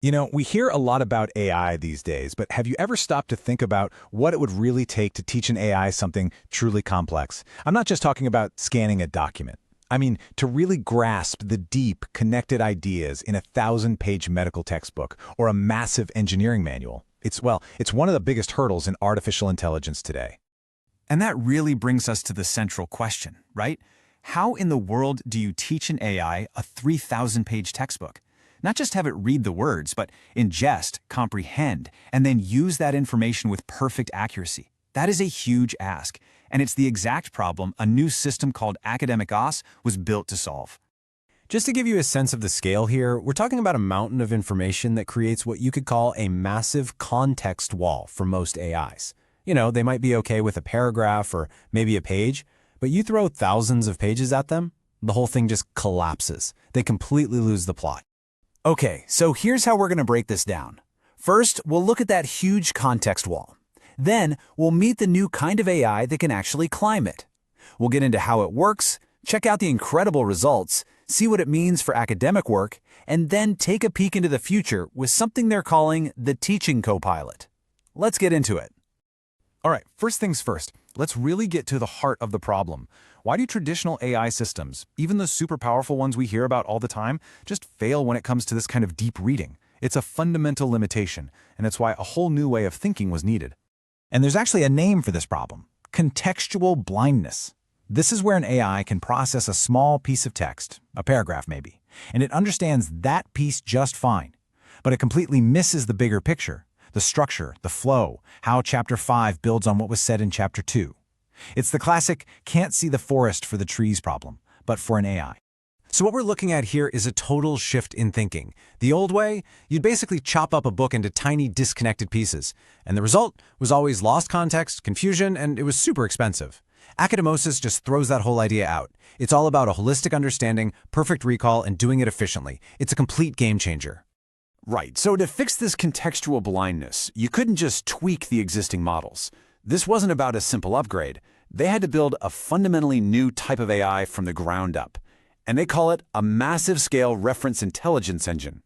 You know, we hear a lot about AI these days, but have you ever stopped to think about what it would really take to teach an AI something truly complex? I'm not just talking about scanning a document. I mean, to really grasp the deep, connected ideas in a 1,000-page medical textbook or a massive engineering manual. It's one of the biggest hurdles in artificial intelligence today. And that really brings us to the central question, right? How in the world do you teach an AI a 3,000-page textbook? Not just have it read the words, but ingest, comprehend, and then use that information with perfect accuracy. That is a huge ask, and it's the exact problem a new system called Academic OS was built to solve. Just to give you a sense of the scale here, we're talking about a mountain of information that creates what you could call a massive context wall for most AIs. You know, they might be okay with a paragraph or maybe a page, but you throw thousands of pages at them, the whole thing just collapses. They completely lose the plot. Okay, so here's how we're going to break this down. First, we'll look at that huge context wall. Then, we'll meet the new kind of AI that can actually climb it. We'll get into how it works, check out the incredible results, see what it means for academic work, and then take a peek into the future with something they're calling the teaching copilot. Let's get into it. All right, first things first, let's really get to the heart of the problem. Why do traditional AI systems, even the super powerful ones we hear about all the time, just fail when it comes to this kind of deep reading? It's a fundamental limitation, and it's why a whole new way of thinking was needed. And there's actually a name for this problem: contextual blindness. This is where an AI can process a small piece of text, a paragraph maybe, and it understands that piece just fine. But it completely misses the bigger picture, the structure, the flow, how Chapter 5 builds on what was said in Chapter 2. It's the classic can't see the forest for the trees problem, but for an AI. So what we're looking at here is a total shift in thinking. The old way, you'd basically chop up a book into tiny disconnected pieces, and the result was always lost context, confusion, and it was super expensive. Academosis just throws that whole idea out. It's all about a holistic understanding, perfect recall, and doing it efficiently. It's a complete game changer. Right, so to fix this contextual blindness, you couldn't just tweak the existing models. This wasn't about a simple upgrade. They had to build a fundamentally new type of AI from the ground up. And they call it a massive-scale reference intelligence engine.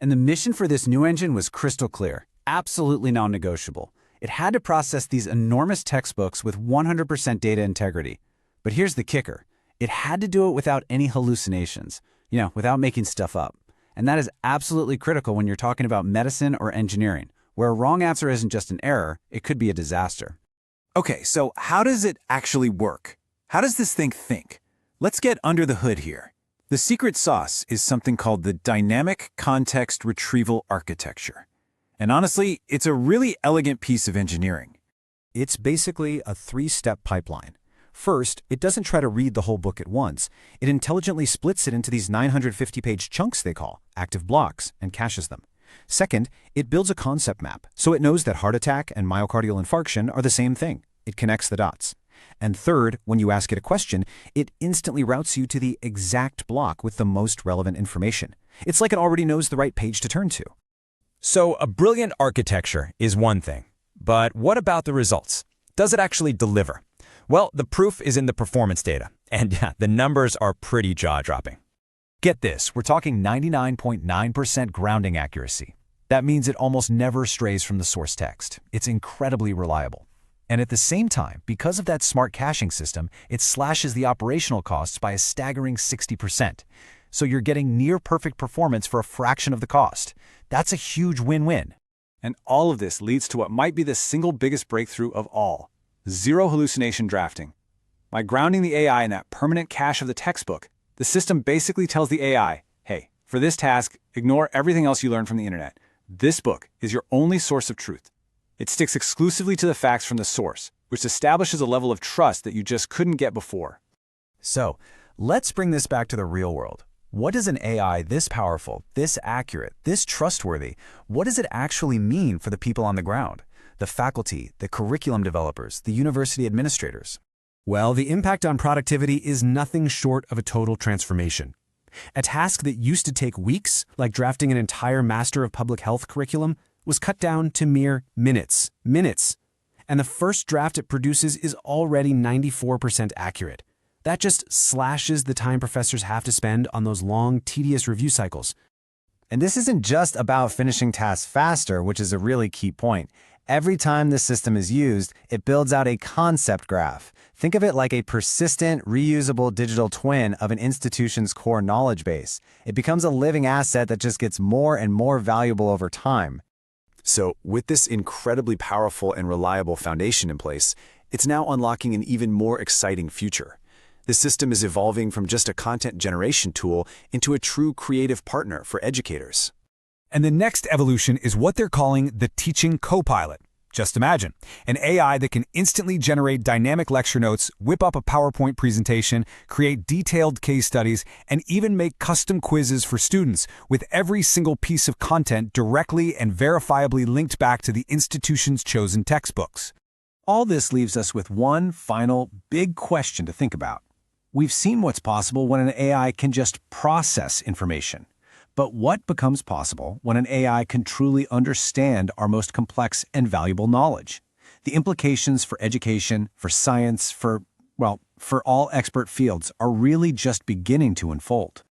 And the mission for this new engine was crystal clear, absolutely non-negotiable. It had to process these enormous textbooks with 100% data integrity. But here's the kicker. It had to do it without any hallucinations, without making stuff up. And that is absolutely critical when you're talking about medicine or engineering, where a wrong answer isn't just an error, it could be a disaster. Okay, so how does it actually work? How does this thing think? Let's get under the hood here. The secret sauce is something called the dynamic context retrieval architecture. And honestly, it's a really elegant piece of engineering. It's basically a three-step pipeline. First, it doesn't try to read the whole book at once. It intelligently splits it into these 950-page chunks they call active blocks and caches them. Second, it builds a concept map, so it knows that heart attack and myocardial infarction are the same thing. It connects the dots. And third, when you ask it a question, it instantly routes you to the exact block with the most relevant information. It's like it already knows the right page to turn to. So a brilliant architecture is one thing, but what about the results? Does it actually deliver? Well, the proof is in the performance data, and yeah, the numbers are pretty jaw-dropping. Get this, we're talking 99.9% grounding accuracy. That means it almost never strays from the source text. It's incredibly reliable. And at the same time, because of that smart caching system, it slashes the operational costs by a staggering 60%. So you're getting near-perfect performance for a fraction of the cost. That's a huge win-win. And all of this leads to what might be the single biggest breakthrough of all: zero hallucination drafting. By grounding the AI in that permanent cache of the textbook, the system basically tells the AI, hey, for this task, ignore everything else you learned from the internet. This book is your only source of truth. It sticks exclusively to the facts from the source, which establishes a level of trust that you just couldn't get before. So, let's bring this back to the real world. What does an AI this powerful, this accurate, this trustworthy, what does it actually mean for the people on the ground? The faculty, the curriculum developers, the university administrators? Well, the impact on productivity is nothing short of a total transformation. A task that used to take weeks, like drafting an entire Master of Public Health curriculum, was cut down to mere minutes. And the first draft it produces is already 94% accurate. That just slashes the time professors have to spend on those long, tedious review cycles. And this isn't just about finishing tasks faster, which is a really key point. Every time this system is used, it builds out a concept graph. Think of it like a persistent, reusable digital twin of an institution's core knowledge base. It becomes a living asset that just gets more and more valuable over time. So, with this incredibly powerful and reliable foundation in place, it's now unlocking an even more exciting future. This system is evolving from just a content generation tool into a true creative partner for educators. And the next evolution is what they're calling the teaching co-pilot. Just imagine, an AI that can instantly generate dynamic lecture notes, whip up a PowerPoint presentation, create detailed case studies, and even make custom quizzes for students, with every single piece of content directly and verifiably linked back to the institution's chosen textbooks. All this leaves us with one final big question to think about. We've seen what's possible when an AI can just process information. But what becomes possible when an AI can truly understand our most complex and valuable knowledge? The implications for education, for science, for all expert fields are really just beginning to unfold.